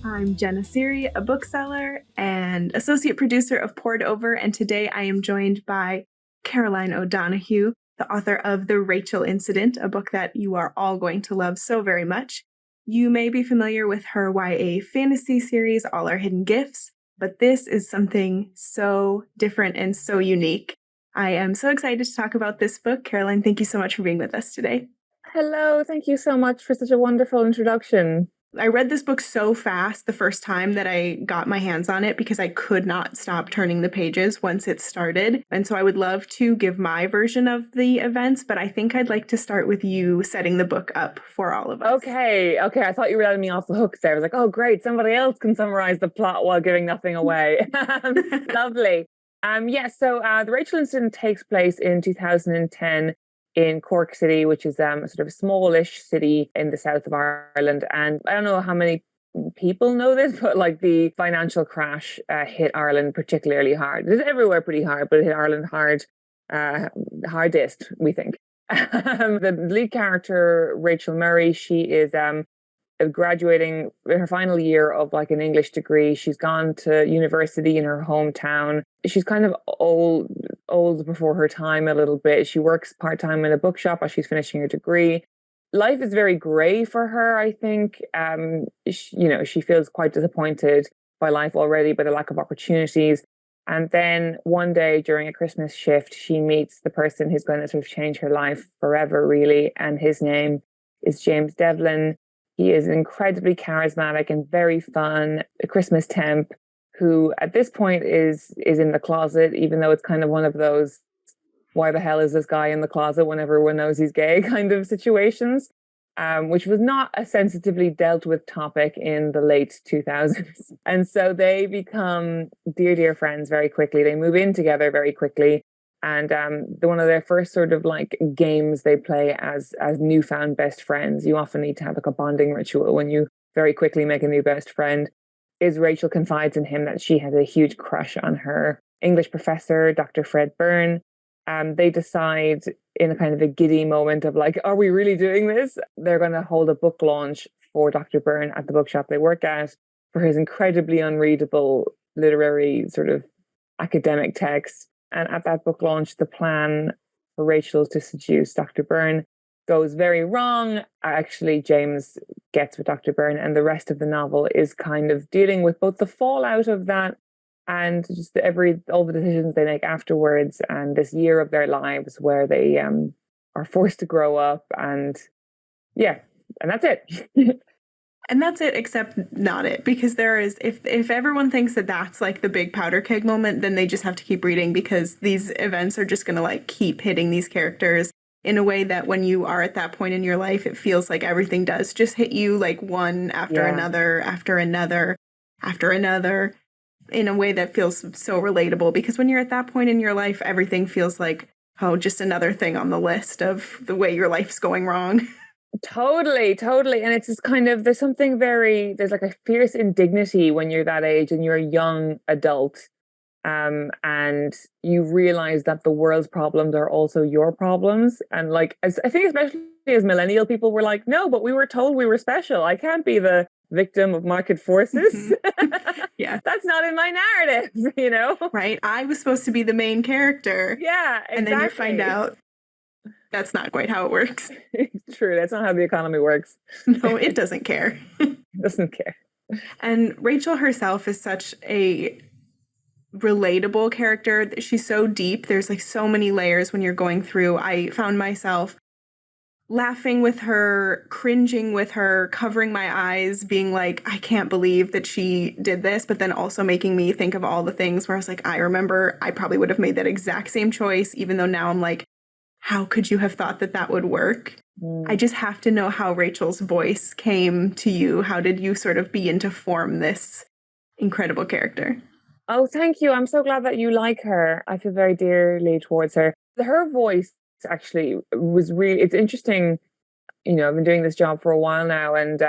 I'm Jenna Seery, a bookseller and associate producer of Poured Over, and today I am joined by Caroline O'Donoghue, the author of The Rachel Incident, a book that you are all going to love so very much. You may be familiar with her YA fantasy series, All Our Hidden Gifts, but this is something so different and so unique. I am so excited to talk about this book. Caroline, thank you so much for being with us today. Hello, thank you so much for such a wonderful introduction. I read this book so fast the first time that I got my hands on it because I could not stop turning the pages once it started. And so I would love to give my version of the events, but I think I'd like to start with you setting the book up for all of us. Okay. I thought you were letting me off the hook there. I was like, oh, great. Somebody else can summarize the plot while giving nothing away. Lovely. So The Rachel Incident takes place in 2010 in Cork City, which is a sort of smallish city in the south of Ireland. And I don't know how many people know this, but like the financial crash hit Ireland particularly hard. It's everywhere pretty hard, but it hit Ireland hard, hardest, we think. The lead character, Rachel Murray, she is graduating in her final year of like an English degree. She's gone to university in her hometown. She's kind of old before her time a little bit. She works part-time in a bookshop as she's finishing her degree. Life is very grey for her, I think. She feels quite disappointed by life already, by the lack of opportunities. And then one day during a Christmas shift, she meets the person who's going to sort of change her life forever, really. And his name is James Devlin. He is incredibly charismatic and very fun, a Christmas temp who at this point is in the closet, even though it's kind of one of those, why the hell is this guy in the closet when everyone knows he's gay kind of situations, which was not a sensitively dealt with topic in the late 2000s. And so they become dear friends very quickly. They move in together very quickly. And one of their first sort of like games they play as newfound best friends, you often need to have like a bonding ritual when you very quickly make a new best friend, is Rachel confides in him that she has a huge crush on her English professor, Dr. Fred Byrne. They decide in a kind of a giddy moment of like, are we really doing this? They're going to hold a book launch for Dr. Byrne at the bookshop they work at for his incredibly unreadable literary sort of academic text. And at that book launch, the plan for Rachel to seduce Dr. Byrne goes very wrong. Actually, James gets with Dr. Byrne, and the rest of the novel is kind of dealing with both the fallout of that and just all the decisions they make afterwards, and this year of their lives where they are forced to grow up, and that's it. And that's it, except not it, because there is, if everyone thinks that that's like the big powder keg moment, then they just have to keep reading, because these events are just going to like keep hitting these characters in a way that when you are at that point in your life, it feels like everything does just hit you like one after another, after another, after another, in a way that feels so relatable, because when you're at that point in your life, everything feels like, oh, just another thing on the list of the way your life's going wrong. Totally. And it's just kind of, there's like a fierce indignity when you're that age and you're a young adult. And you realize that the world's problems are also your problems. And like, I think especially as millennial people, were like, no, but we were told we were special. I can't be the victim of market forces. Yeah. That's not in my narrative, you know? Right. I was supposed to be the main character. Yeah, exactly. And then you find out that's not quite how it works. It's true. That's not how the economy works. No, it doesn't care. Doesn't care. And Rachel herself is such a relatable character. She's so deep. There's like so many layers when you're going through. I found myself laughing with her, cringing with her, covering my eyes, being like, I can't believe that she did this, but then also making me think of all the things where I was like, I remember I probably would have made that exact same choice, even though now I'm like, how could you have thought that would work? I just have to know how Rachel's voice came to you. How did you sort of begin to form this incredible character? Oh, thank you. I'm so glad that you like her. I feel very dearly towards her. Her voice actually was really, it's interesting. You know, I've been doing this job for a while now, and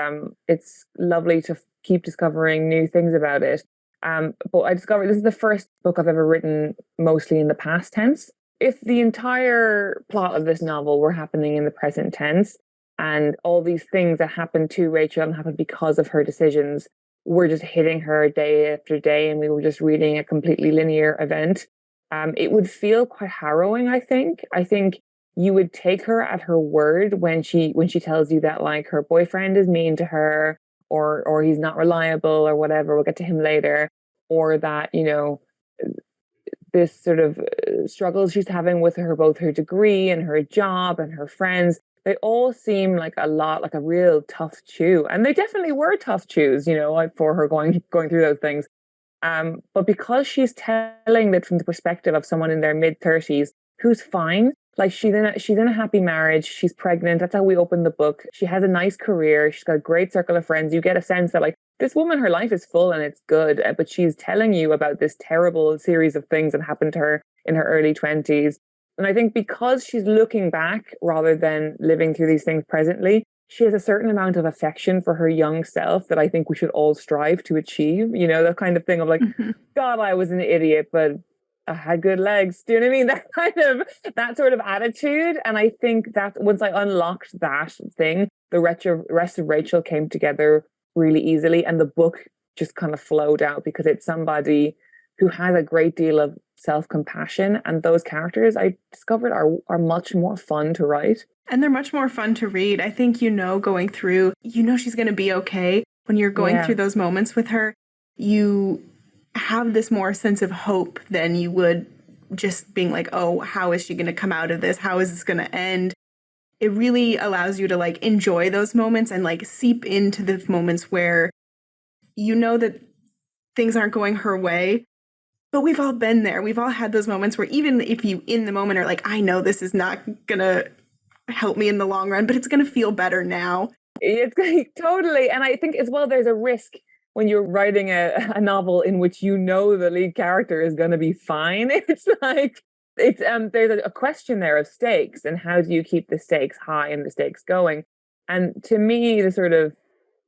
it's lovely to keep discovering new things about it. But I discovered this is the first book I've ever written mostly in the past tense. If the entire plot of this novel were happening in the present tense, and all these things that happened to Rachel and happened because of her decisions, were just hitting her day after day and we were just reading a completely linear event, it would feel quite harrowing, I think. I think you would take her at her word when she tells you that like her boyfriend is mean to her, or he's not reliable or whatever. We'll get to him later. Or that, you know, this sort of struggles she's having with her, both her degree and her job and her friends. They all seem like a lot, like a real tough chew. And they definitely were tough chews, you know, like for her going through those things. But because she's telling that from the perspective of someone in their mid-30s who's fine, like she's in a happy marriage, she's pregnant. That's how we open the book. She has a nice career. She's got a great circle of friends. You get a sense that like this woman, her life is full and it's good, but she's telling you about this terrible series of things that happened to her in her early 20s. And I think because she's looking back rather than living through these things presently, she has a certain amount of affection for her young self that I think we should all strive to achieve. You know, that kind of thing of like, God, I was an idiot, but I had good legs. Do you know what I mean? That sort of attitude. And I think that once I unlocked that thing, the rest of Rachel came together really easily, and the book just kind of flowed out because it's somebody who has a great deal of self-compassion, and those characters I discovered are much more fun to write. And they're much more fun to read. I think, you know, going through, you know, she's going to be okay. When you're going through those moments with her, you have this more sense of hope than you would just being like, oh, how is she going to come out of this? How is this going to end? It really allows you to like enjoy those moments and like seep into the moments where you know that things aren't going her way. But we've all been there. We've all had those moments where even if you in the moment are like, I know this is not going to help me in the long run, but it's going to feel better now. It's totally. And I think as well, there's a risk when you're writing a novel in which you know the lead character is going to be fine. It's like, there's a question there of stakes, and how do you keep the stakes high and the stakes going? And to me, the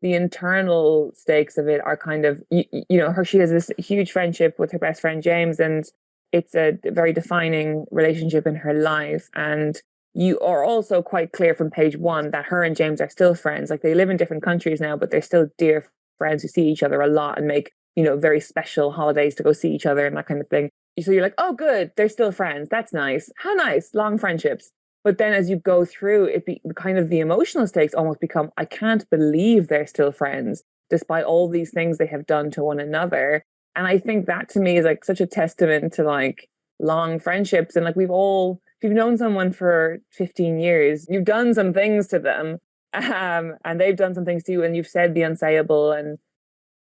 internal stakes of it are kind of, you know, she has this huge friendship with her best friend James, and it's a very defining relationship in her life. And you are also quite clear from page one that her and James are still friends. Like, they live in different countries now, but they're still dear friends who see each other a lot and make, you know, very special holidays to go see each other and that kind of thing. So you're like, oh, good, they're still friends. That's nice. How nice, long friendships. But then as you go through, kind of the emotional stakes almost become, I can't believe they're still friends, despite all these things they have done to one another. And I think that to me is like such a testament to like long friendships. And like if you've known someone for 15 years, you've done some things to them, and they've done some things to you, and you've said the unsayable,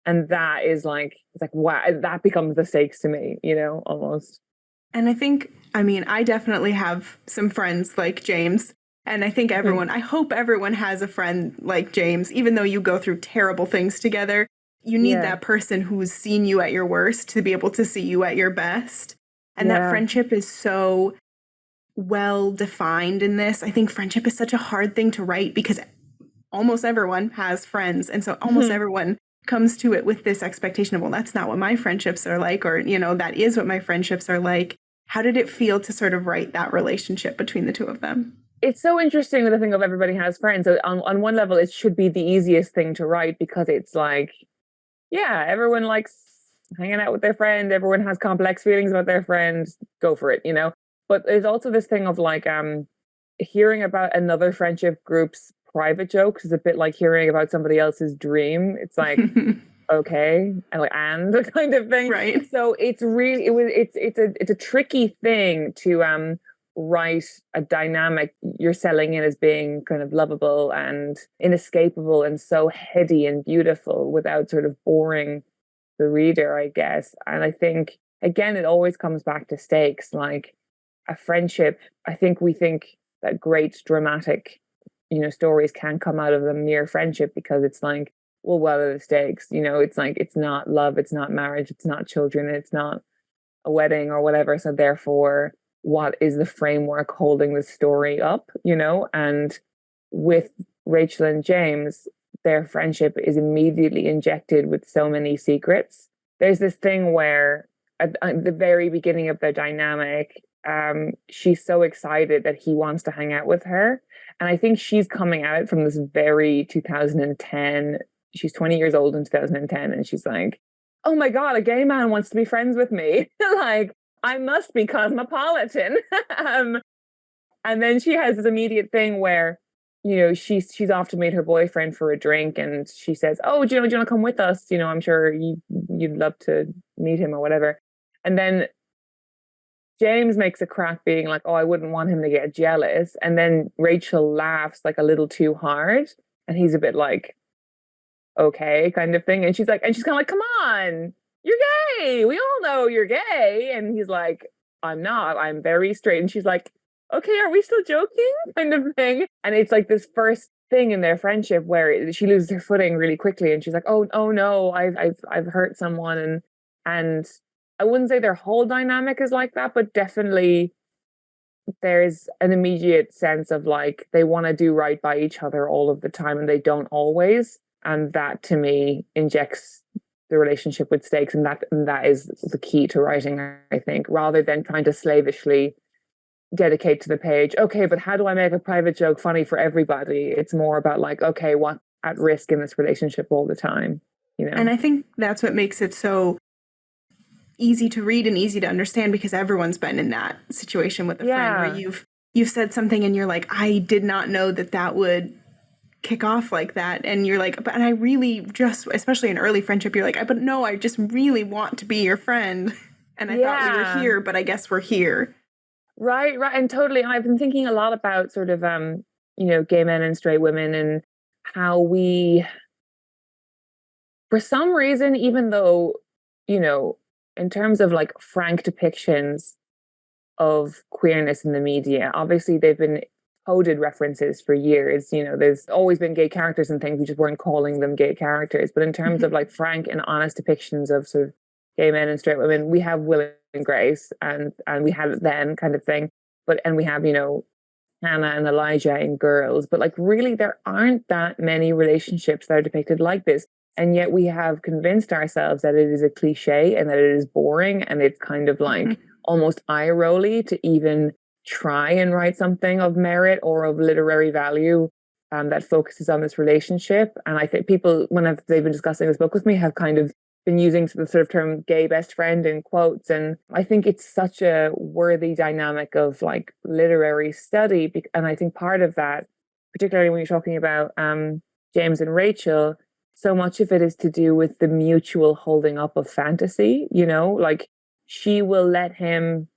and that is like, it's like, wow, that becomes the stakes to me, you know, almost. And I think, I mean, I definitely have some friends like James. And I think I hope everyone has a friend like James, even though you go through terrible things together. You need that person who's seen you at your worst to be able to see you at your best. And that friendship is so well defined in this. I think friendship is such a hard thing to write because almost everyone has friends. And so almost everyone comes to it with this expectation of, well, that's not what my friendships are like, or, you know, that is what my friendships are like. How did it feel to sort of write that relationship between the two of them? It's so interesting with the thing of everybody has friends. So on one level, it should be the easiest thing to write because it's like, yeah, everyone likes hanging out with their friend. Everyone has complex feelings about their friends. Go for it, you know? But there's also this thing of like hearing about another friendship group's private jokes is a bit like hearing about somebody else's dream. It's like, okay, and like, and kind of thing. Right. So it's a tricky thing to write a dynamic you're selling in as being kind of lovable and inescapable and so heady and beautiful without sort of boring the reader, I guess. And I think again, it always comes back to stakes. Like a friendship, I think we think that great dramatic, you know, stories can come out of a mere friendship because it's like, well, what are the stakes? You know, it's like, it's not love, it's not marriage, it's not children, it's not a wedding or whatever. So therefore, what is the framework holding the story up, you know? And with Rachel and James, their friendship is immediately injected with so many secrets. There's this thing where at the very beginning of their dynamic, she's so excited that he wants to hang out with her. And I think she's coming out from this very 2010 she's 20 years old in 2010, and she's like, oh my God, a gay man wants to be friends with me. Like, I must be cosmopolitan. And then she has this immediate thing where, you know, she's off to meet her boyfriend for a drink, and she says, oh, do you want to come with us? You know, I'm sure you'd love to meet him or whatever. And then James makes a crack being like, oh, I wouldn't want him to get jealous. And then Rachel laughs like a little too hard. And he's a bit like, okay, kind of thing. And she's kind of like, come on, you're gay. We all know you're gay. And he's like, I'm not. I'm very straight. And she's like, okay, are we still joking? Kind of thing. And it's like this first thing in their friendship where she loses her footing really quickly. And she's like, oh no, I've hurt someone. And I wouldn't say their whole dynamic is like that, but definitely there's an immediate sense of like they want to do right by each other all of the time, and they don't always. And that to me injects the relationship with stakes, and that is the key to writing, I think, rather than trying to slavishly dedicate to the page, okay, but how do I make a private joke funny for everybody? It's more about like, okay, what's at risk in this relationship all the time, you know? And I think that's what makes it so easy to read and easy to understand, because everyone's been in that situation with a friend where you've said something and you're like, I did not know that would kick off like that. And you're like, but, and I really just, especially in early friendship, you're like, but no, I just really want to be your friend. And I thought we were here, but I guess we're here. Right. And totally. I've been thinking a lot about sort of, you know, gay men and straight women, and how we, for some reason, even though, you know, in terms of like frank depictions of queerness in the media, obviously they've been coded references for years. You know, there's always been gay characters and things, we just weren't calling them gay characters. But in terms of like frank and honest depictions of sort of gay men and straight women, we have Will and Grace, and we had it then, kind of thing. And we have, you know, Hannah and Elijah in Girls. But like really there aren't that many relationships that are depicted like this. And yet we have convinced ourselves that it is a cliche and that it is boring, and it's kind of like almost eye-rolly to even try and write something of merit or of literary value that focuses on this relationship. And I think people, when they've been discussing this book with me, have kind of been using the sort of term gay best friend in quotes. And I think it's such a worthy dynamic of like literary study. And I think part of that, particularly when you're talking about James and Rachel, so much of it is to do with the mutual holding up of fantasy, you know, like she will let him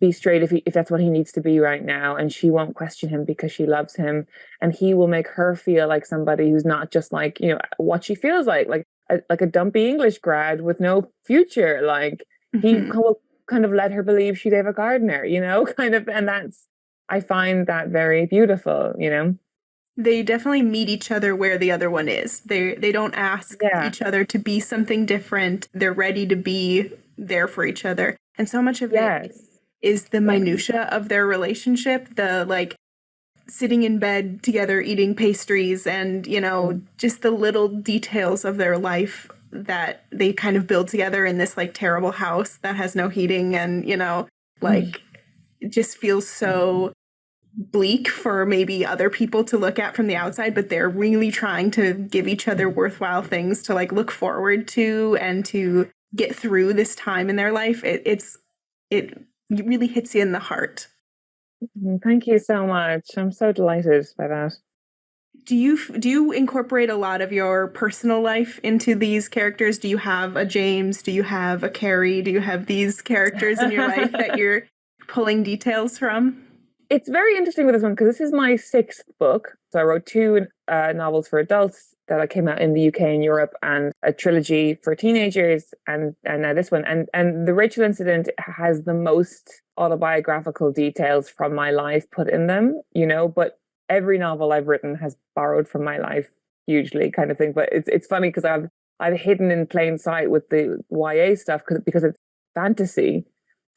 be straight if that's what he needs to be right now, and she won't question him because she loves him, and he will make her feel like somebody who's not just like, you know, what she feels like a dumpy English grad with no future. Like he will kind of let her believe she's Ava Gardner, you know, kind of, and I find that very beautiful, you know. They definitely meet each other where the other one is. They don't ask each other to be something different. They're ready to be there for each other. And so much of it is the minutia of their relationship, the like sitting in bed together eating pastries, and, you know, just the little details of their life that they kind of build together in this like terrible house that has no heating, and, you know, like it just feels so bleak for maybe other people to look at from the outside, but they're really trying to give each other worthwhile things to like look forward to and to get through this time in their life. It really hits you in the heart. Thank you so much. I'm so delighted by that. Do you incorporate a lot of your personal life into these characters? Do you have a James? Do you have a Carrie? Do you have these characters in your life that you're pulling details from? It's very interesting with this one because this is my 6th book. So I wrote 2 novels for adults that came out in the UK and Europe, and a trilogy for teenagers, and now this one. And the Rachel incident has the most autobiographical details from my life put in them, you know, but every novel I've written has borrowed from my life hugely, kind of thing. But it's funny because I've hidden in plain sight with the YA stuff because it's fantasy.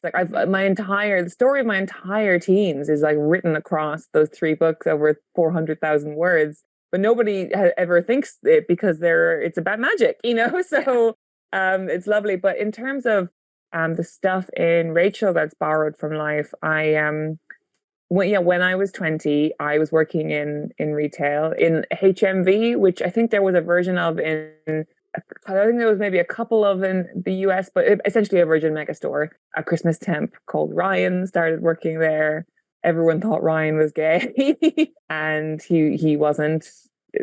Like the story of my entire teens is like written across those 3 books over 400,000 words, but nobody ever thinks it because it's about magic, you know. So it's lovely. But in terms of the stuff in Rachel that's borrowed from life, I when I was 20, I was working in retail in HMV, which I think there was a version of I think there was maybe a couple of in the US, but essentially a Virgin Megastore. A Christmas temp called Ryan started working there. Everyone thought Ryan was gay, and he wasn't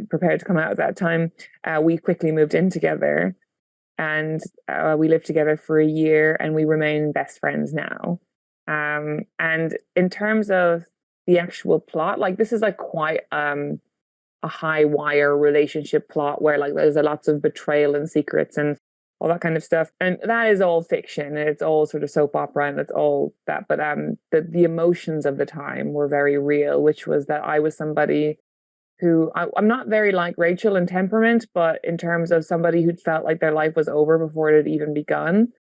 prepared to come out at that time. We quickly moved in together, and we lived together for a year, and we remain best friends now. And in terms of the actual plot, like this is like quite a high wire relationship plot where like there's lots of betrayal and secrets and all that kind of stuff, and that is all fiction, and it's all sort of soap opera, and it's all that. But the emotions of the time were very real, which was that I was somebody who I'm not very like Rachel in temperament, but in terms of somebody who'd felt like their life was over before it had even begun,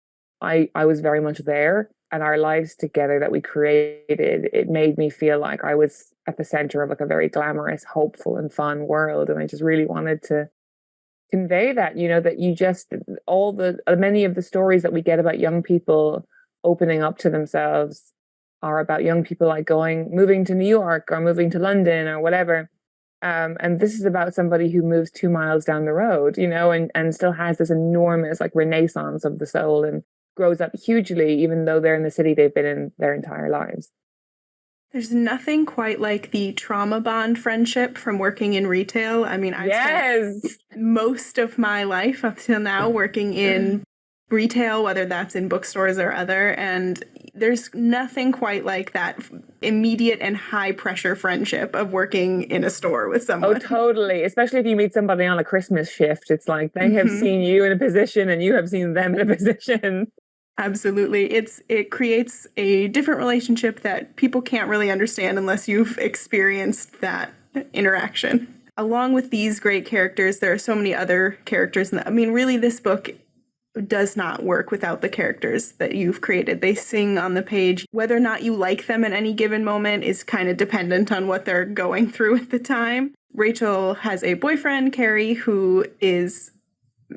I was very much there. And our lives together that we created, it made me feel like I was at the center of like a very glamorous, hopeful and fun world. And I just really wanted to convey that, that you just, many of the stories that we get about young people opening up to themselves are about young people like moving to New York or moving to London or whatever. And this is about somebody who moves 2 miles down the road, and still has this enormous like renaissance of the soul and grows up hugely, even though they're in the city they've been in their entire lives. There's nothing quite like the trauma bond friendship from working in retail. I mean, I've spent most of my life up till now working in retail, whether that's in bookstores or other, and there's nothing quite like that immediate and high pressure friendship of working in a store with someone. Oh, totally. Especially if you meet somebody on a Christmas shift. It's like they have seen you in a position and you have seen them in a position. Absolutely. It creates a different relationship that people can't really understand unless you've experienced that interaction. Along with these great characters, there are so many other characters. I mean, really, this book does not work without the characters that you've created. They sing on the page. Whether or not you like them at any given moment is kind of dependent on what they're going through at the time. Rachel has a boyfriend, Carrie, who is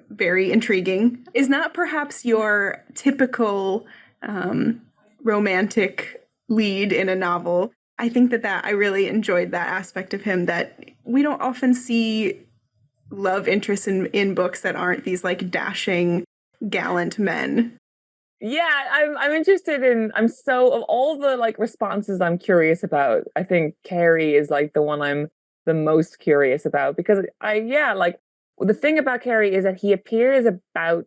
very intriguing, is not perhaps your typical romantic lead in a novel. I think that I really enjoyed that aspect of him, that we don't often see love interests in books that aren't these like dashing, gallant men. Yeah, I'm interested in, of all the like responses I'm curious about, I think Carrie is like the one I'm the most curious about, because the thing about Carrie is that he appears about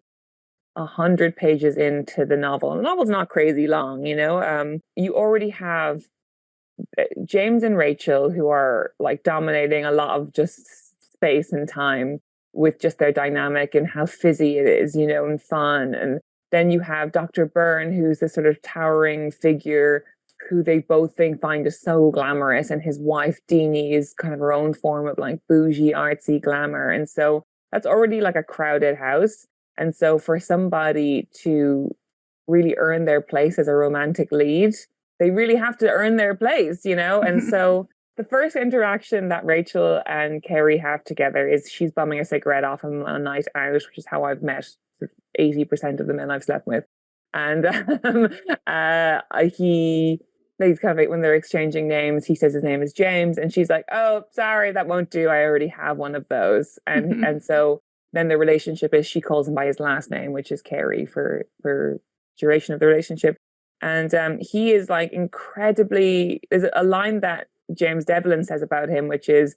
100 pages into the novel. And the novel's not crazy long, you already have James and Rachel, who are like dominating a lot of just space and time with just their dynamic and how fizzy it is, and fun. And then you have Dr. Byrne, who's this sort of towering figure who they both find is so glamorous, and his wife Deenie is kind of her own form of like bougie, artsy glamour. And so that's already like a crowded house. And so for somebody to really earn their place as a romantic lead, they really have to earn their place, And so the first interaction that Rachel and Carrie have together is she's bumming a cigarette off him on a night out, which is how I've met 80% of the men I've slept with. And he's kind of, when they're exchanging names, he says his name is James, and she's like, "Oh, sorry, that won't do. I already have one of those." And so then the relationship is she calls him by his last name, which is Carrie for duration of the relationship. And he is like incredibly. There's a line that James Devlin says about him, which is,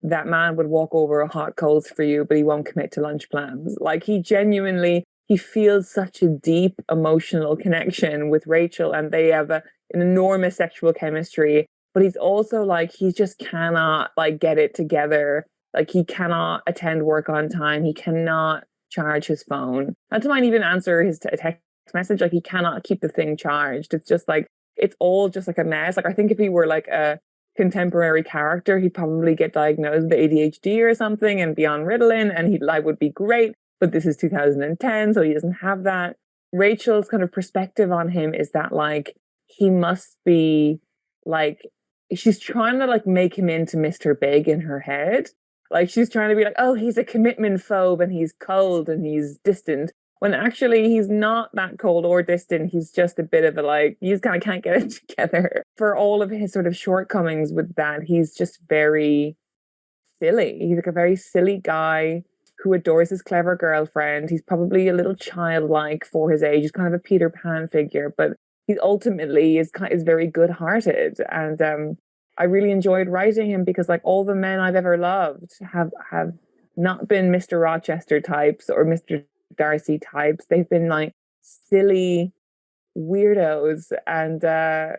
"That man would walk over a hot coals for you, but he won't commit to lunch plans." Like he feels such a deep emotional connection with Rachel, and they have an enormous sexual chemistry, but he's also like, he just cannot like get it together. Like he cannot attend work on time. He cannot charge his phone. Not to mind even answer his text message. Like he cannot keep the thing charged. It's just like, it's all just like a mess. Like I think if he were like a contemporary character, he'd probably get diagnosed with ADHD or something and be on Ritalin, and life would be great. But this is 2010, so he doesn't have that. Rachel's kind of perspective on him is that like, he must be like, she's trying to like make him into Mr. Big in her head. Like she's trying to be like, oh, he's a commitment phobe and he's cold and he's distant. when actually he's not that cold or distant. He's just a bit of a like, you just kind of can't get it together. For all of his sort of shortcomings with that, he's just very silly. He's like a very silly guy who adores his clever girlfriend. He's probably a little childlike for his age. He's kind of a Peter Pan figure, but he ultimately is very good-hearted. And I really enjoyed writing him because, like, all the men I've ever loved have not been Mr. Rochester types or Mr. Darcy types. They've been like silly weirdos, and I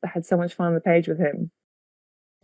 had so much fun on the page with him.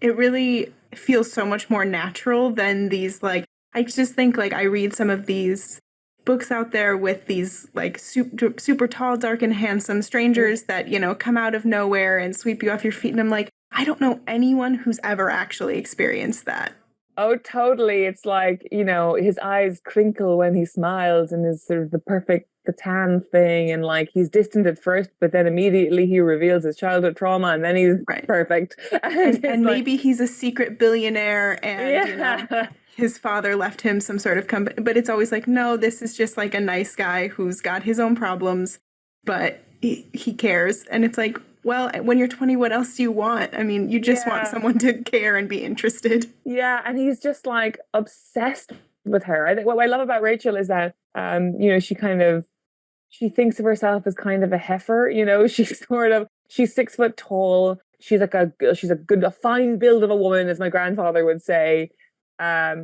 It really feels so much more natural than these, like, I just think, like, I read some of these books out there with these, like, super tall, dark, and handsome strangers that, you know, come out of nowhere and sweep you off your feet. And I'm like, I don't know anyone who's ever actually experienced that. Oh, totally. It's like, you know, his eyes crinkle when he smiles and is sort of the perfect Catan thing. And like, he's distant at first, but then immediately he reveals his childhood trauma and then he's perfect. And like, maybe he's a secret billionaire and, you know, his father left him some sort of company. But it's always like, no, this is just like a nice guy who's got his own problems, but he cares. And it's like, well, when you're 20, what else do you want? I mean, you just want someone to care and be interested. Yeah, and he's just like obsessed with her. I think what I love about Rachel is that, you know, she thinks of herself as kind of a heifer. You know, she's 6 foot tall. She's a fine build of a woman, as my grandfather would say.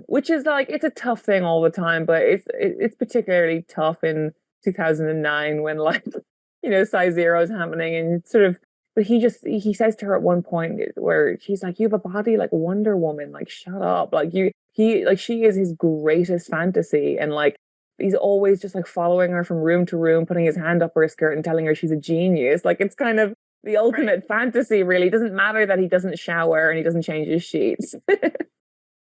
Which is like, it's a tough thing all the time, but it's particularly tough in 2009 when, like, you know, size 0 is happening and sort of. But he says to her at one point where she's like, you have a body like Wonder Woman, like, shut up. Like, she is his greatest fantasy. And like, he's always just like following her from room to room, putting his hand up her skirt and telling her she's a genius. Like, it's kind of the ultimate fantasy, really. It doesn't matter that he doesn't shower and he doesn't change his sheets.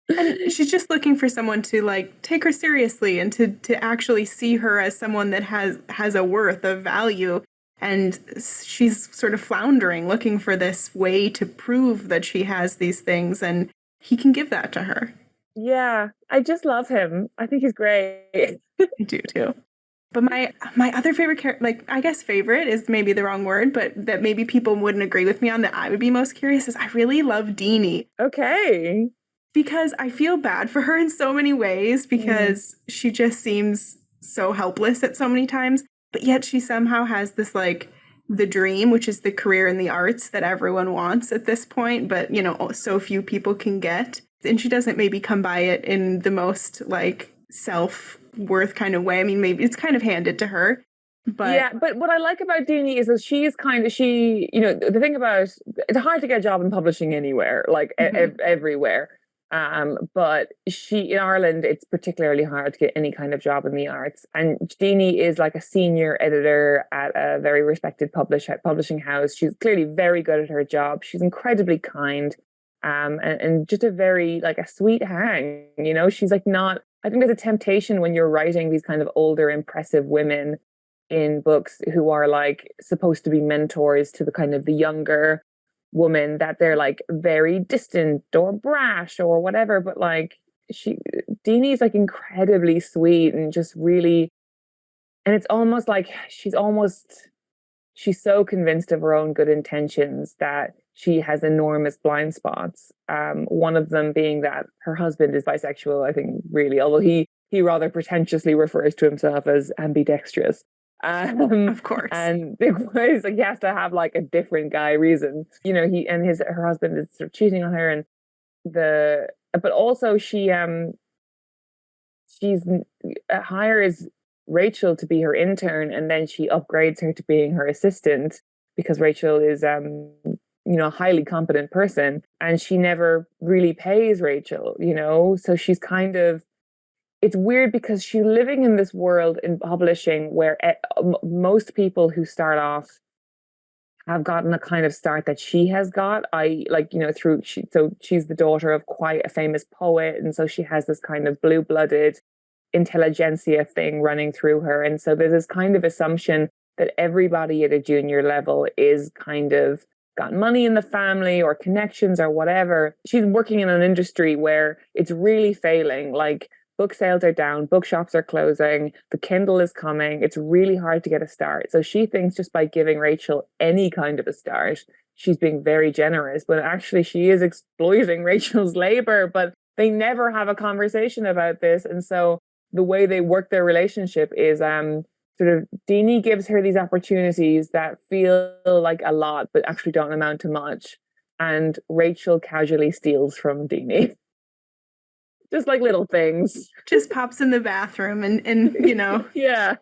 And she's just looking for someone to like take her seriously and to actually see her as someone that has a worth of value. And she's sort of floundering, looking for this way to prove that she has these things, and he can give that to her. Yeah, I just love him. I think he's great. I do too. But my other favorite character, like, I guess favorite is maybe the wrong word, but that maybe people wouldn't agree with me on, that I would be most curious, is I really love Deenie. Okay. Because I feel bad for her in so many ways, because she just seems so helpless at so many times. But yet she somehow has this, like, the dream, which is the career in the arts that everyone wants at this point, but, you know, so few people can get. And she doesn't maybe come by it in the most, like, self-worth kind of way. I mean, maybe it's kind of handed to her. But yeah, but what I like about Deenie is that you know, the thing about, it's hard to get a job in publishing anywhere, like everywhere. But in Ireland, it's particularly hard to get any kind of job in the arts. And Deenie is like a senior editor at a very respected publishing house. She's clearly very good at her job. She's incredibly kind, and just a very, like, a sweet hang. You know, she's like not. I think there's a temptation when you're writing these kind of older, impressive women in books who are like supposed to be mentors to the kind of the younger woman, that they're like very distant or brash or whatever, but like Deanie's like incredibly sweet and just really, and it's almost like she's so convinced of her own good intentions that she has enormous blind spots. One of them being that her husband is bisexual, I think, really, although he rather pretentiously refers to himself as ambidextrous. Of course. And it's like he has to have like a different guy reason. You know, her husband is sort of cheating on her, but also she hires Rachel to be her intern, and then she upgrades her to being her assistant because Rachel is you know, a highly competent person, and she never really pays Rachel, you know, so she's kind of, it's weird because she's living in this world in publishing where most people who start off have gotten a kind of start that she has got. She's the daughter of quite a famous poet, and so she has this kind of blue-blooded intelligentsia thing running through her. And so there's this kind of assumption that everybody at a junior level is kind of got money in the family or connections or whatever. She's working in an industry where it's really failing. Like, book sales are down, bookshops are closing, the Kindle is coming. It's really hard to get a start. So she thinks just by giving Rachel any kind of a start, she's being very generous, but actually she is exploiting Rachel's labor, but they never have a conversation about this. And so the way they work their relationship is sort of Deenie gives her these opportunities that feel like a lot, but actually don't amount to much. And Rachel casually steals from Deenie. Just like little things. Just pops in the bathroom and you know, yeah,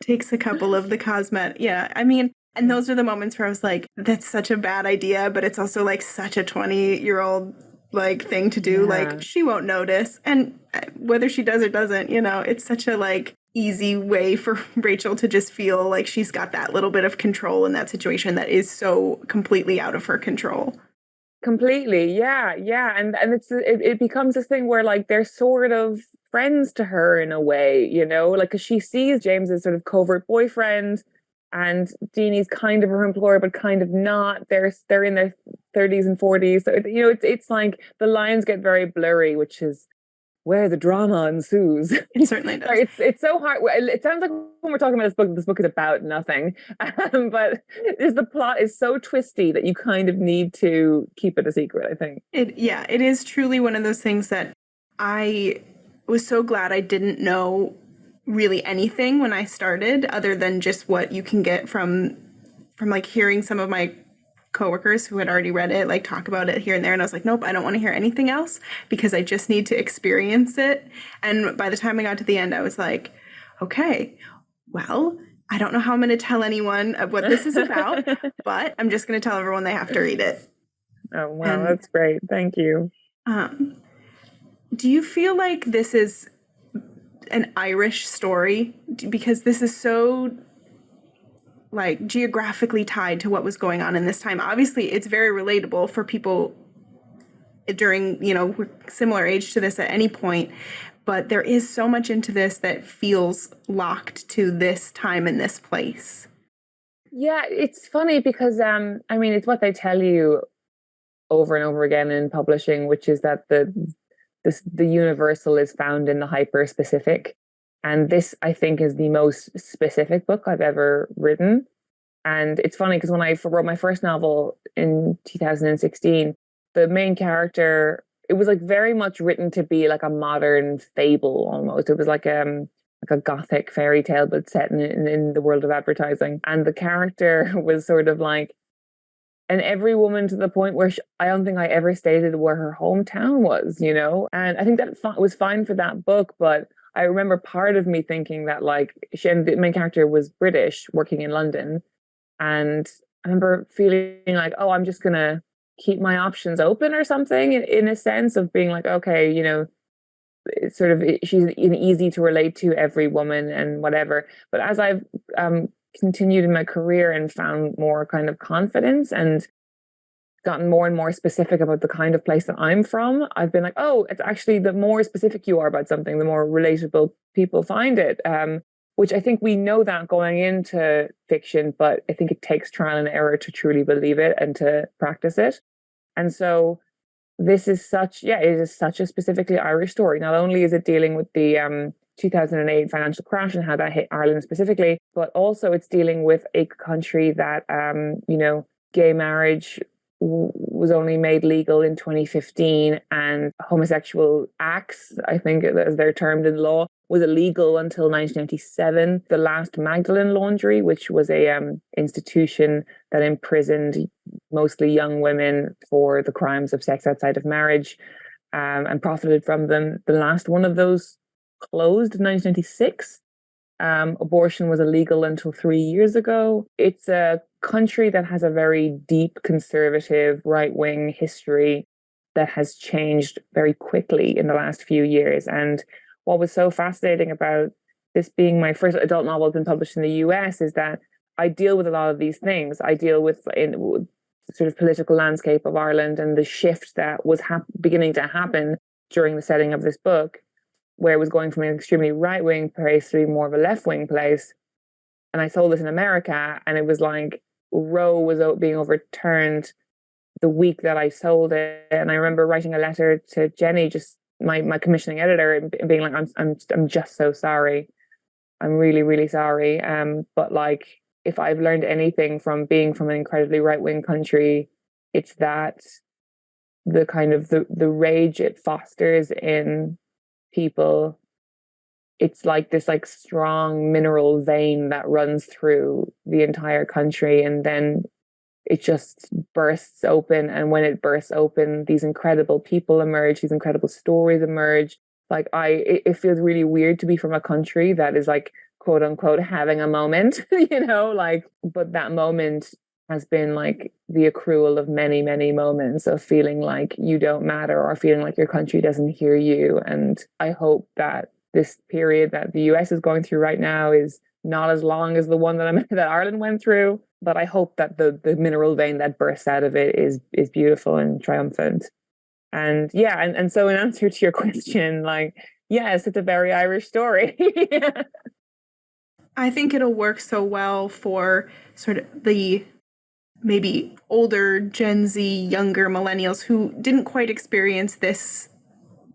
takes a couple of the cosmetic. Yeah, I mean, and those are the moments where I was like, that's such a bad idea, but it's also like such a 20-year-old like thing to do. Yeah. Like, she won't notice. And whether she does or doesn't, you know, it's such a like easy way for Rachel to just feel like she's got that little bit of control in that situation that is so completely out of her control. Completely, yeah, and it becomes this thing where like they're sort of friends to her in a way, you know, like because she sees James as sort of covert boyfriend, and Deanie's kind of her employer, but kind of not. They're in their 30s and 40s, so you know, it's like the lines get very blurry, which is where the drama ensues. It certainly does. It's so hard. It sounds like when we're talking about this book is about nothing. But the plot is so twisty that you kind of need to keep it a secret, I think. It is truly one of those things that I was so glad I didn't know really anything when I started, other than just what you can get from like hearing some of my coworkers who had already read it like talk about it here and there, and I was like, nope, I don't want to hear anything else because I just need to experience it. And by the time I got to the end, I was like, okay, well, I don't know how I'm going to tell anyone of what this is about, but I'm just going to tell everyone they have to read it. Oh wow, that's great. Thank you. Do you feel like this is an Irish story because this is so like geographically tied to what was going on in this time? Obviously, it's very relatable for people during, you know, similar age to this at any point, but there is so much into this that feels locked to this time and this place. Yeah, it's funny because I mean, it's what they tell you over and over again in publishing, which is that the universal is found in the hyper specific. And this, I think, is the most specific book I've ever written. And it's funny because when I wrote my first novel in 2016, the main character, it was like very much written to be like a modern fable almost. It was like a gothic fairy tale, but set in the world of advertising. And the character was sort of like an every woman to the point where I don't think I ever stated where her hometown was, you know? And I think that was fine for that book, but I remember part of me thinking that like the main character was British working in London. And I remember feeling like, oh, I'm just going to keep my options open or something in a sense of being like, okay, you know, it's sort of, she's easy to relate to every woman and whatever. But as I've continued in my career and found more kind of confidence and gotten more and more specific about the kind of place that I'm from, I've been like, oh, it's actually the more specific you are about something, the more relatable people find it. Which I think we know that going into fiction, but I think it takes trial and error to truly believe it and to practice it. And so this is it is such a specifically Irish story. Not only is it dealing with the 2008 financial crash and how that hit Ireland specifically, but also it's dealing with a country that, you know, gay marriage was only made legal in 2015, and homosexual acts, I think as they're termed in law, was illegal until 1997. The last Magdalene Laundry, which was a institution that imprisoned mostly young women for the crimes of sex outside of marriage and profited from them. The last one of those closed in 1996. Abortion was illegal until 3 years ago. It's a country that has a very deep conservative right-wing history that has changed very quickly in the last few years. And what was so fascinating about this being my first adult novel that's been published in the US is that I deal with a lot of these things. I deal with the sort of political landscape of Ireland and the shift that was beginning to happen during the setting of this book, where it was going from an extremely right-wing place to be more of a left-wing place. And I sold this in America, and it was like Roe was being overturned the week that I sold it. And I remember writing a letter to Jenny just my commissioning editor and being like, I'm just so sorry. I'm really, really sorry. But like, if I've learned anything from being from an incredibly right-wing country, it's that the kind of the rage it fosters in people, it's like this like strong mineral vein that runs through the entire country, and then it just bursts open. And when it bursts open, these incredible people emerge, these incredible stories emerge. Like it feels really weird to be from a country that is like, quote unquote, having a moment, like, but that moment has been like the accrual of many, many moments of feeling like you don't matter or feeling like your country doesn't hear you. And I hope that this period that the US is going through right now is not as long as the one that Ireland went through, but I hope that the mineral vein that bursts out of it is beautiful and triumphant. And yeah, and so in answer to your question, like, yes, it's a very Irish story. I think it'll work so well for sort of the maybe older Gen Z, younger millennials who didn't quite experience this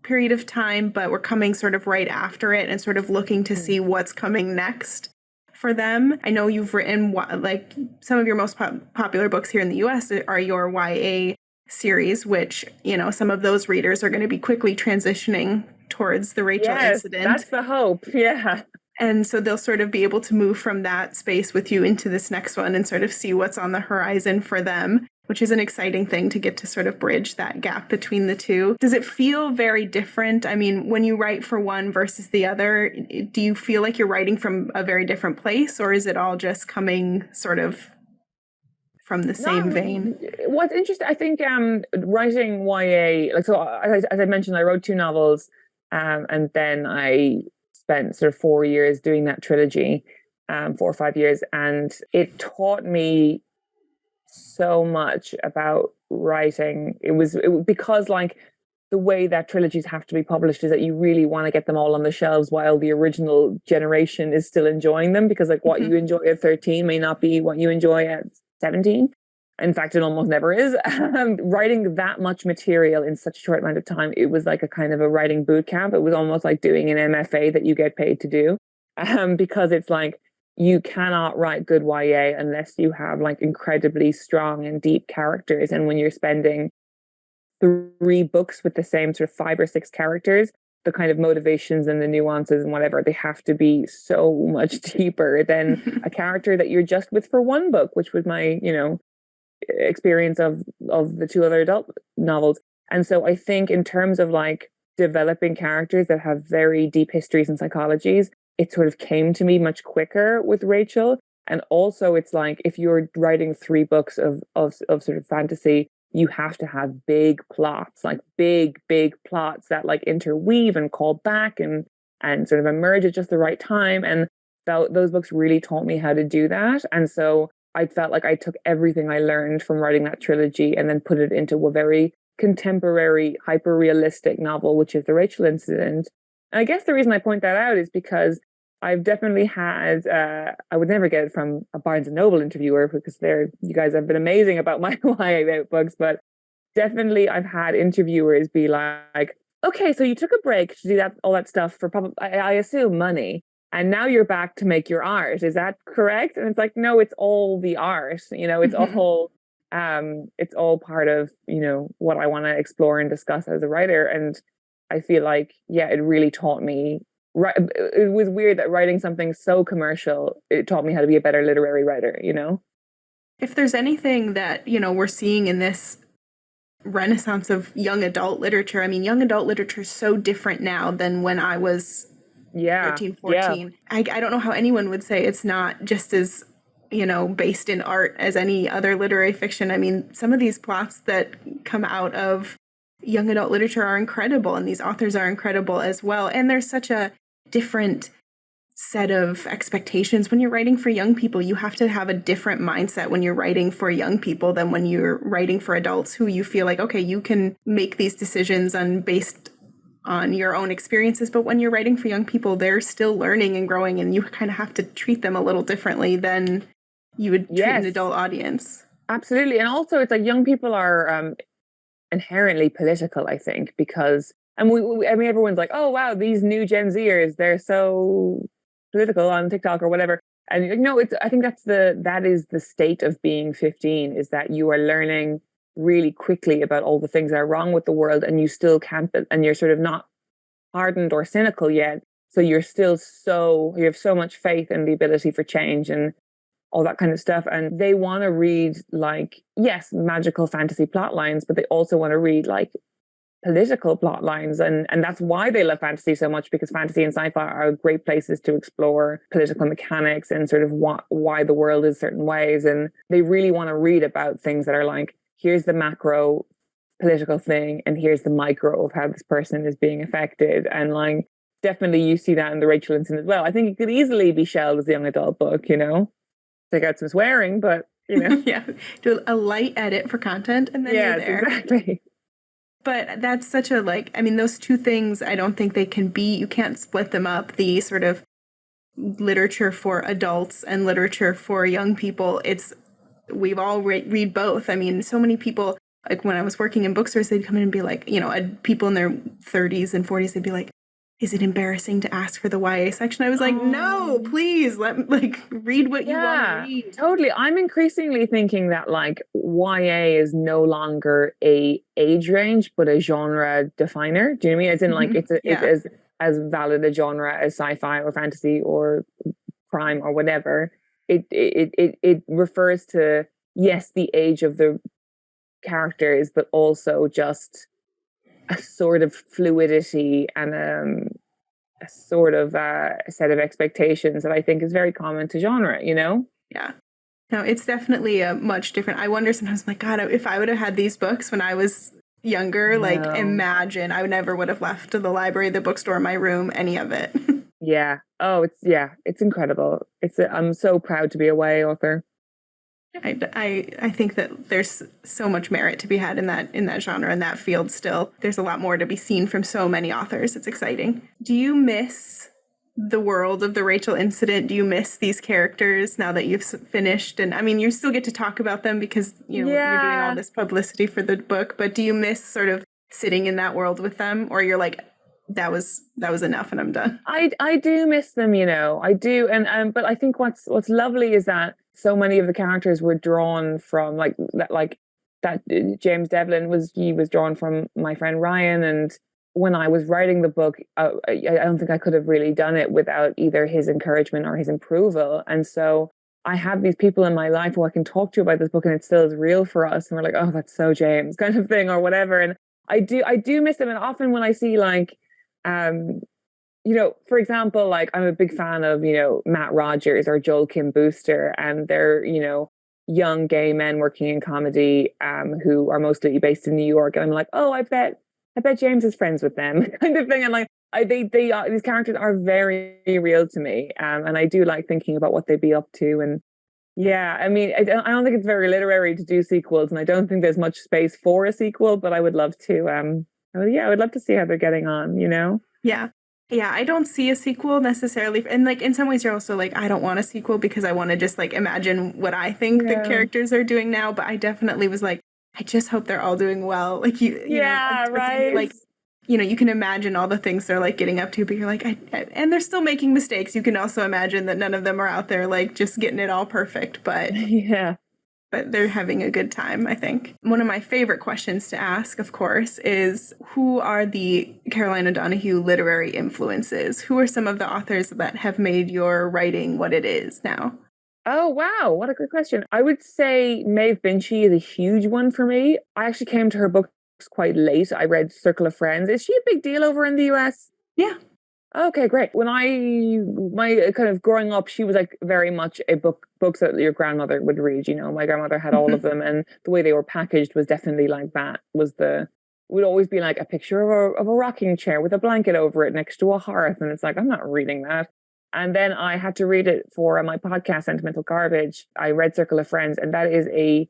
period of time, but were coming sort of right after it and sort of looking to see what's coming next for them. I know you've written, like, some of your most popular books here in the US are your YA series, which, some of those readers are going to be quickly transitioning towards the Rachel incident. That's the hope. Yeah. And so they'll sort of be able to move from that space with you into this next one and sort of see what's on the horizon for them, which is an exciting thing to get to sort of bridge that gap between the two. Does it feel very different? I mean, when you write for one versus the other, do you feel like you're writing from a very different place, or is it all just coming sort of from the same vein? What's interesting, I think, writing YA, like, so as I mentioned, I wrote 2 novels, and then I spent sort of 4 years doing that trilogy, 4 or 5 years, and it taught me so much about writing. It was because, like, the way that trilogies have to be published is that you really want to get them all on the shelves while the original generation is still enjoying them, because like what you enjoy at 13 may not be what you enjoy at 17. In fact, it almost never is. Writing that much material in such a short amount of time, it was like a kind of a writing boot camp. It was almost like doing an MFA that you get paid to do, because it's like, you cannot write good YA unless you have like incredibly strong and deep characters. And when you're spending 3 books with the same sort of 5 or 6 characters, the kind of motivations and the nuances and whatever, they have to be so much deeper than a character that you're just with for 1 book, which was my, experience of the 2 other adult novels. And so I think in terms of like developing characters that have very deep histories and psychologies, it sort of came to me much quicker with Rachel. And also it's like, if you're writing 3 books of sort of fantasy, you have to have big plots, like big plots that like interweave and call back and sort of emerge at just the right time. And those books really taught me how to do that. And so I felt like I took everything I learned from writing that trilogy and then put it into a very contemporary, hyper-realistic novel, which is The Rachel Incident. And I guess the reason I point that out is because I've definitely had, I would never get it from a Barnes & Noble interviewer, because you guys have been amazing about my YA books, but definitely I've had interviewers be like, okay, so you took a break to do all that stuff for probably, I assume, money. And now you're back to make your art. Is that correct? And it's like, no, it's all the art. It's all part of, what I want to explore and discuss as a writer. And I feel like, yeah, it really taught me. It was weird that writing something so commercial, it taught me how to be a better literary writer, If there's anything that, we're seeing in this renaissance of young adult literature, I mean, young adult literature is so different now than when I was 13, 14. Yeah. I don't know how anyone would say it's not just as, based in art as any other literary fiction. I mean, some of these plots that come out of young adult literature are incredible, and these authors are incredible as well. And there's such a different set of expectations. When you're writing for young people, you have to have a different mindset when you're writing for young people than when you're writing for adults, who you feel like, okay, you can make these decisions based on your own experiences. But when you're writing for young people, they're still learning and growing, and you kind of have to treat them a little differently than you would treat an adult audience. Absolutely. And also it's like young people are inherently political, I think, because And I mean, everyone's like, oh, wow, these new Gen Zers, they're so political on TikTok or whatever. And I think that is the state of being 15, is that you are learning really quickly about all the things that are wrong with the world, and you still can't, and you're sort of not hardened or cynical yet. So you have so much faith in the ability for change and all that kind of stuff. And they want to read, like, yes, magical fantasy plot lines, but they also want to read like political plot lines, and that's why they love fantasy so much, because fantasy and sci-fi are great places to explore political mechanics and sort of why the world is certain ways. And they really want to read about things that are like, here's the macro political thing and here's the micro of how this person is being affected. And like, definitely you see that in the Rachel Lynson as well. I think it could easily be shelved as a young adult book, take out some swearing, but yeah, do a light edit for content and then you're there. Exactly. But that's such a, those two things, I don't think they can be, you can't split them up. The sort of literature for adults and literature for young people, we've all read both. I mean, so many people, like when I was working in bookstores, they'd come in and be like, people in their 30s and 40s, they'd be like, is it embarrassing to ask for the YA section? I was like, no, please read what you want to read. Totally. I'm increasingly thinking that like YA is no longer a age range, but a genre definer. Do you know what I mean? As in like, it's as valid a genre as sci-fi or fantasy or crime or whatever. It refers to, yes, the age of the characters, but also just a sort of fluidity and a sort of a set of expectations that I think is very common to genre, Yeah. No, it's definitely a much different. I wonder sometimes, like, God, if I would have had these books when I was younger, imagine I never would have left the library, the bookstore, my room, any of it. Yeah. Oh, it's incredible. I'm so proud to be a YA author. I think that there's so much merit to be had in that genre and that field still. There's a lot more to be seen from so many authors. It's exciting. Do you miss the world of the Rachel incident? Do you miss these characters now that you've finished? And I mean, you still get to talk about them because, you're doing all this publicity for the book, but do you miss sort of sitting in that world with them, or you're like, that was enough and I'm done? I do miss them, I do. And but I think what's lovely is that so many of the characters were drawn from that James Devlin was drawn from my friend Ryan. And when I was writing the book, I don't think I could have really done it without either his encouragement or his approval. And so I have these people in my life who I can talk to about this book and it still is real for us. And we're like, oh, that's so James kind of thing or whatever. And I do miss them. And often when I see for example, like I'm a big fan of, Matt Rogers or Joel Kim Booster, and they're, young gay men working in comedy who are mostly based in New York. And I'm like, oh, I bet James is friends with them kind of thing. And like, these characters are very real to me. And I do like thinking about what they'd be up to. And yeah, I mean, I don't think it's very literary to do sequels, and I don't think there's much space for a sequel, but I would love to, I would love to see how they're getting on, Yeah. Yeah, I don't see a sequel necessarily. And like in some ways you're also like, I don't want a sequel because I want to just like imagine what I think the characters are doing now. But I definitely was like, I just hope they're all doing well. Like right. Like, you can imagine all the things they're like getting up to, but you're like, and they're still making mistakes. You can also imagine that none of them are out there like just getting it all perfect. But yeah. But they're having a good time, I think. One of my favorite questions to ask, of course, is who are the Caroline O'Donoghue literary influences? Who are some of the authors that have made your writing what it is now? Oh, wow. What a good question. I would say Maeve Binchy is a huge one for me. I actually came to her books quite late. I read Circle of Friends. Is she a big deal over in the US? Yeah. Okay, great. When my kind of growing up, she was like very much books that your grandmother would read. My grandmother had all of them, and the way they were packaged was definitely like that. Would always be like a picture of a rocking chair with a blanket over it next to a hearth, and it's like, I'm not reading that. And then I had to read it for my podcast, Sentimental Garbage. I read Circle of Friends, and that is a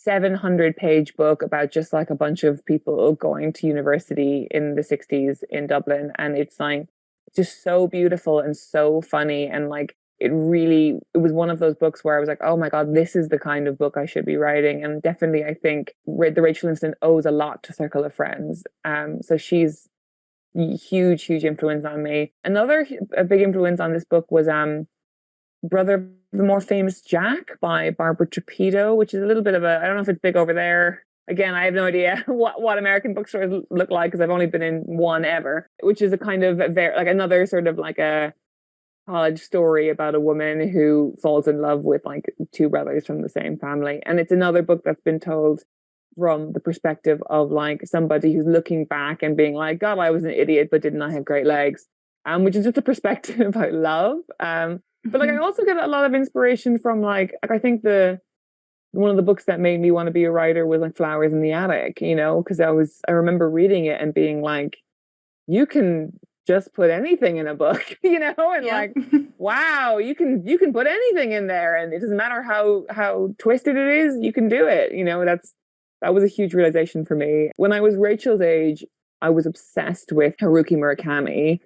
700-page book about just like a bunch of people going to university in the 60s in Dublin, and it's like just so beautiful and so funny. And like it was one of those books where I was like, oh my God, this is the kind of book I should be writing. And definitely I think the Rachel incident owes a lot to Circle of Friends. So she's huge influence on me. Another a big influence on this book was Brother of the More Famous Jack by Barbara Trapido, which is a little bit of I don't know if it's big over there. Again, I have no idea what American bookstores look like because I've only been in one ever, which is a kind of like another sort of like a college story about a woman who falls in love with like two brothers from the same family. And it's another book that's been told from the perspective of like somebody who's looking back and being like, God, I was an idiot, but didn't I have great legs? Which is just a perspective about love. But like I also get a lot of inspiration from like I think one of the books that made me want to be a writer was like Flowers in the Attic, you know, because I remember reading it and being like, you can just put anything in a book, you know, and like, wow, you can put anything in there, and it doesn't matter how twisted it is, you can do it, you know. That was a huge realization for me. When I was Rachel's age, I was obsessed with Haruki Murakami,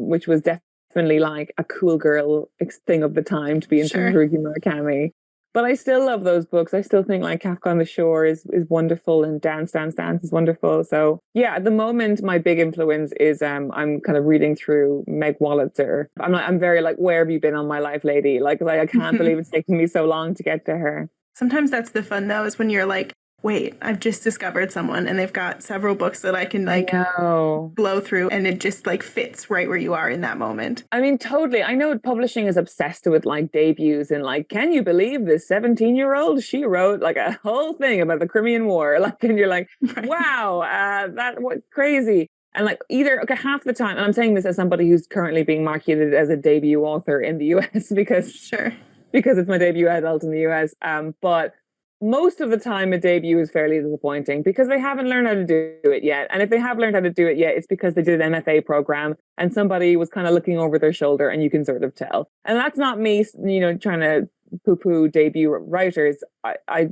which was definitely like a cool girl thing of the time to be into Haruki Murakami. But I still love those books. I still think like Kafka on the Shore is wonderful, and Dance is wonderful. So yeah, at the moment, my big influence is I'm kind of reading through Meg Wolitzer. I'm very like, where have you been on my life, lady? Like I can't believe it's taking me so long to get to her. Sometimes that's the fun though, is when you're like, wait, I've just discovered someone and they've got several books that I can like blow through, and it just like fits right where you are in that moment. I mean, totally. I know publishing is obsessed with like debuts and like, can you believe this 17-year-old? She wrote like a whole thing about the Crimean War. Like, and you're like, wow, what crazy. And like half the time, and I'm saying this as somebody who's currently being marketed as a debut author in the US because it's my debut adult in the US. But most of the time a debut is fairly disappointing because they haven't learned how to do it yet. And if they have learned how to do it yet, it's because they did an MFA program and somebody was kind of looking over their shoulder, and you can sort of tell. And that's not me, you know, trying to poo-poo debut writers. I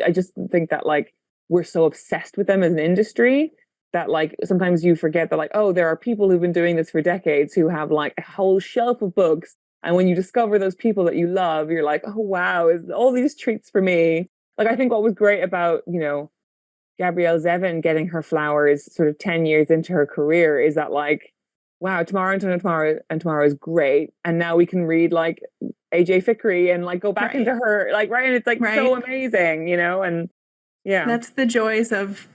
just think that like we're so obsessed with them as an industry that like sometimes you forget that like, oh, there are people who've been doing this for decades who have like a whole shelf of books. And when you discover those people that you love, you're like, oh, wow, is all these treats for me. Like, I think what was great about, you know, Gabrielle Zevin getting her flowers sort of 10 years into her career is that like, wow, Tomorrow and Tomorrow is great. And now we can read like AJ Fikry and like go back into her, like, right. And it's like so amazing, you know, and yeah. That's the joys of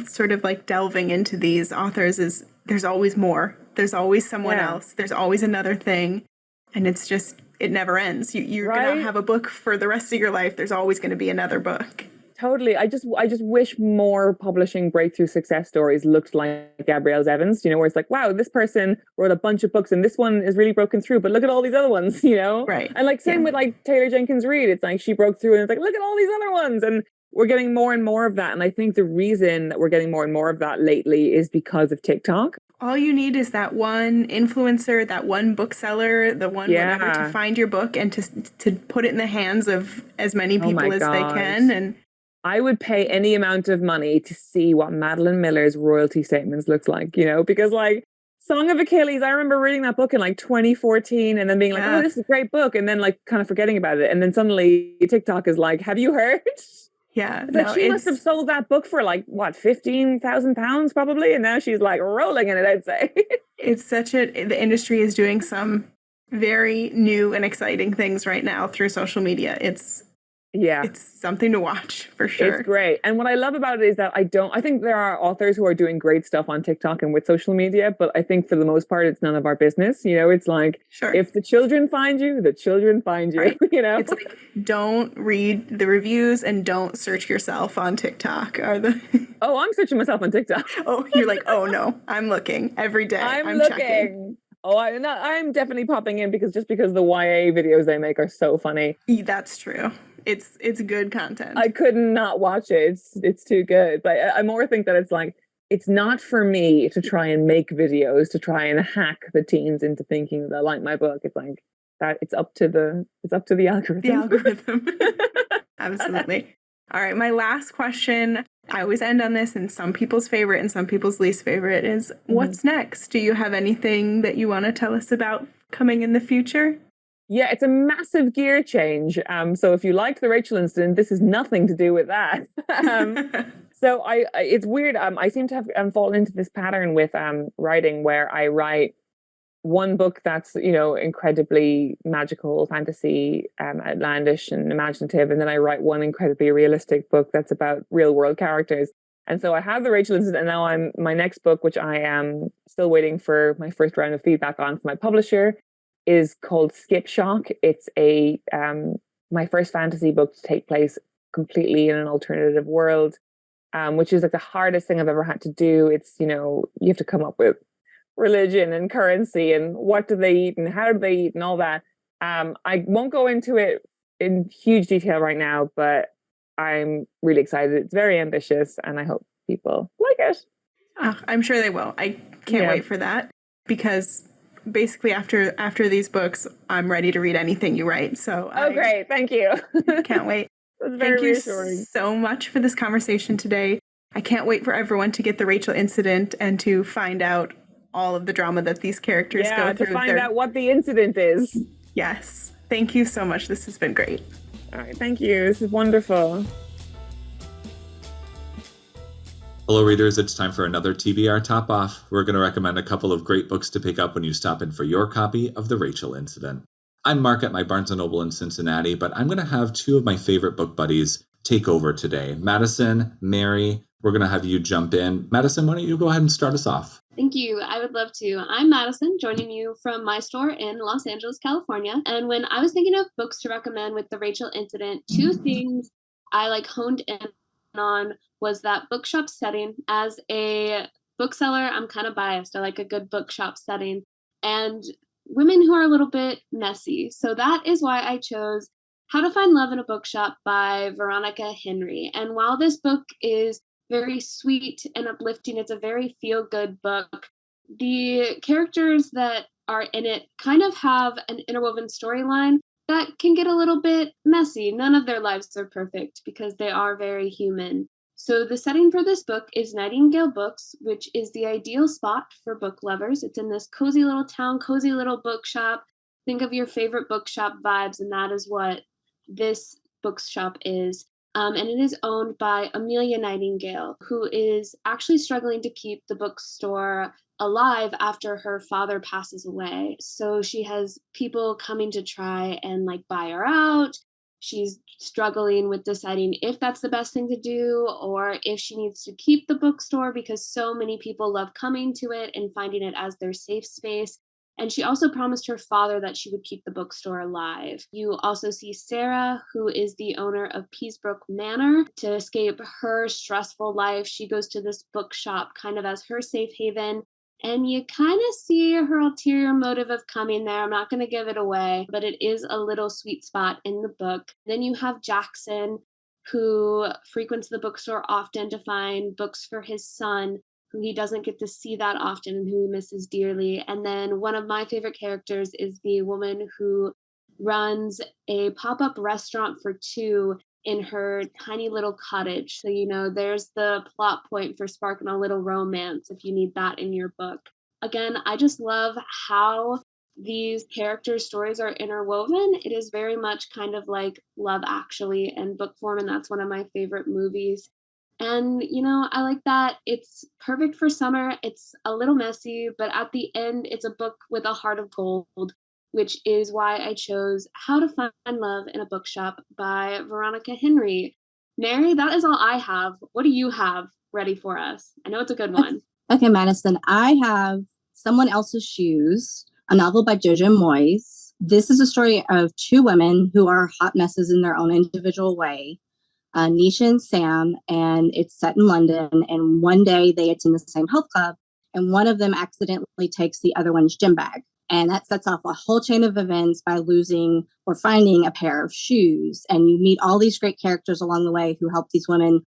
sort of like delving into these authors is there's always more. There's always someone else. There's always another thing. And it's just, it never ends. You're going to have a book for the rest of your life. There's always going to be another book. Totally. I just wish more publishing breakthrough success stories looked like Gabrielle Zevins, you know, where it's like, wow, this person wrote a bunch of books and this one is really broken through, but look at all these other ones, you know? Right. And like same with like Taylor Jenkins Reid. It's like she broke through and it's like, look at all these other ones. And we're getting more and more of that. And I think the reason that we're getting more and more of that lately is because of TikTok. All you need is that one influencer, that one bookseller, the one whatever to find your book and to put it in the hands of as many people as they can. And I would pay any amount of money to see what Madeline Miller's royalty statements looks like, you know, because like Song of Achilles, I remember reading that book in like 2014 and then being like, oh, this is a great book. And then like kind of forgetting about it. And then suddenly TikTok is like, have you heard? Yeah. But she must have sold that book for like, what, £15,000 probably? And now she's like rolling in it, I'd say. It's the industry is doing some very new and exciting things right now through social media. It's something to watch for sure. It's great. And what I love about it is that I think there are authors who are doing great stuff on TikTok and with social media, but I think for the most part, it's none of our business. You know, it's like, if the children find you, the children find you, you know? It's like, don't read the reviews and don't search yourself on TikTok. Oh, I'm searching myself on TikTok. Oh, you're like, oh no, I'm looking every day. I'm looking. Checking. Oh, I'm definitely popping in because the YA videos they make are so funny. That's true. It's good content. I could not watch it. It's too good. But I more think that it's like, it's not for me to try and make videos to try and hack the teens into thinking they like my book. It's like that. It's up to the algorithm. The algorithm. Absolutely. All right. My last question. I always end on this, and some people's favorite and some people's least favorite is what's next? Do you have anything that you want to tell us about coming in the future? Yeah, it's a massive gear change. So if you liked the Rachel incident, this is nothing to do with that. So it's weird. I seem to have fallen into this pattern with writing where I write one book that's, incredibly magical, fantasy, outlandish and imaginative, and then I write one incredibly realistic book that's about real world characters. And so I have the Rachel incident, and now my next book, which I am still waiting for my first round of feedback on from my publisher, is called Skip Shock. It's my first fantasy book to take place completely in an alternative world, which is like the hardest thing I've ever had to do. It's, you have to come up with religion and currency and what do they eat and how do they eat and all that. I won't go into it in huge detail right now, but I'm really excited. It's very ambitious and I hope people like it. I'm sure they will. I can't wait for that, because basically after these books, I'm ready to read anything you write. So great. Thank you. Can't wait. Thank you so much for this conversation today. I can't wait for everyone to get the Rachel incident and to find out all of the drama that these characters go through. To find out what the incident is. Yes. Thank you so much. This has been great. All right. Thank you. This is wonderful. Hello, readers. It's time for another TBR Topoff. We're going to recommend a couple of great books to pick up when you stop in for your copy of The Rachel Incident. I'm Mark at my Barnes & Noble in Cincinnati, but I'm going to have two of my favorite book buddies take over today. Madyson, Mary, we're going to have you jump in. Madyson, why don't you go ahead and start us off? Thank you. I would love to. I'm Madyson, joining you from my store in Los Angeles, California. And when I was thinking of books to recommend with the Rachel incident, two things I honed in on was that bookshop setting. As a bookseller, I'm kind of biased. I like a good bookshop setting. And women who are a little bit messy. So that is why I chose How to Find Love in a Bookshop by Veronica Henry. And while this book is very sweet and uplifting, it's a very feel-good book, the characters that are in it kind of have an interwoven storyline that can get a little bit messy. None of their lives are perfect because they are very human. So the setting for this book is Nightingale Books, which is the ideal spot for book lovers. It's in this cozy little town, cozy little bookshop. Think of your favorite bookshop vibes, and that is what this bookshop is. And it is owned by Amelia Nightingale, who is actually struggling to keep the bookstore alive after her father passes away. So she has people coming to try and buy her out. She's struggling with deciding if that's the best thing to do or if she needs to keep the bookstore because so many people love coming to it and finding it as their safe space. And she also promised her father that she would keep the bookstore alive. You also see Sarah, who is the owner of Peasbrook Manor. To escape her stressful life, she goes to this bookshop kind of as her safe haven. And you kind of see her ulterior motive of coming there. I'm not going to give it away, but it is a little sweet spot in the book. Then you have Jackson, who frequents the bookstore often to find books for his son, who he doesn't get to see that often and who he misses dearly. And then one of my favorite characters is the woman who runs a pop-up restaurant for two in her tiny little cottage. So, there's the plot point for sparking a little romance if you need that in your book. Again, I just love how these character stories are interwoven. It is very much kind of like Love Actually in book form, and that's one of my favorite movies. And, I like that. It's perfect for summer. It's a little messy, but at the end, it's a book with a heart of gold, which is why I chose How to Find Love in a Bookshop by Veronica Henry. Mary, that is all I have. What do you have ready for us? I know it's a good one. Okay, Madyson, I have Someone Else's Shoes, a novel by Jojo Moyes. This is a story of two women who are hot messes in their own individual way. Nisha and Sam, and it's set in London. And one day they attend the same health club, and one of them accidentally takes the other one's gym bag. And that sets off a whole chain of events by losing or finding a pair of shoes. And you meet all these great characters along the way who help these women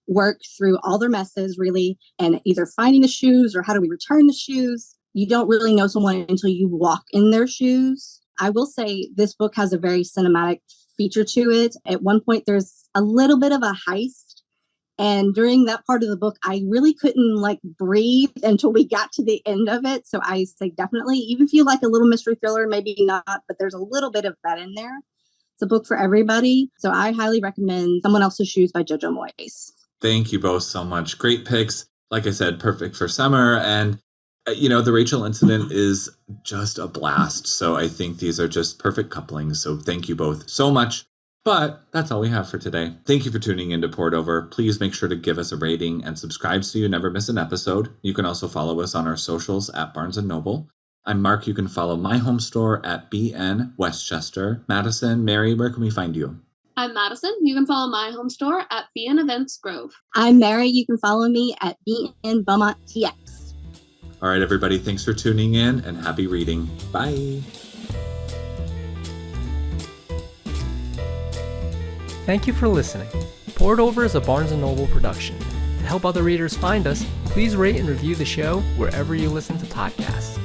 work through all their messes, really, and either finding the shoes or how do we return the shoes. You don't really know someone until you walk in their shoes. I will say this book has a very cinematic feature to it. At one point, there's a little bit of a heist. And during that part of the book, I really couldn't breathe until we got to the end of it. So I say definitely, even if you like a little mystery thriller, maybe not, but there's a little bit of that in there. It's a book for everybody. So I highly recommend Someone Else's Shoes by Jojo Moyes. Thank you both so much. Great picks. Like I said, perfect for summer. And, the Rachel incident is just a blast. So I think these are just perfect couplings. So thank you both so much. But that's all we have for today. Thank you for tuning in to Poured Over. Please make sure to give us a rating and subscribe so you never miss an episode. You can also follow us on our socials at Barnes & Noble. I'm Mark. You can follow my home store at BN Westchester. Madyson, Mary, where can we find you? I'm Madyson. You can follow my home store at BN Events Grove. I'm Mary. You can follow me at BN Beaumont TX. All right, everybody. Thanks for tuning in and happy reading. Bye. Thank you for listening. Poured Over is a Barnes & Noble production. To help other readers find us, please rate and review the show wherever you listen to podcasts.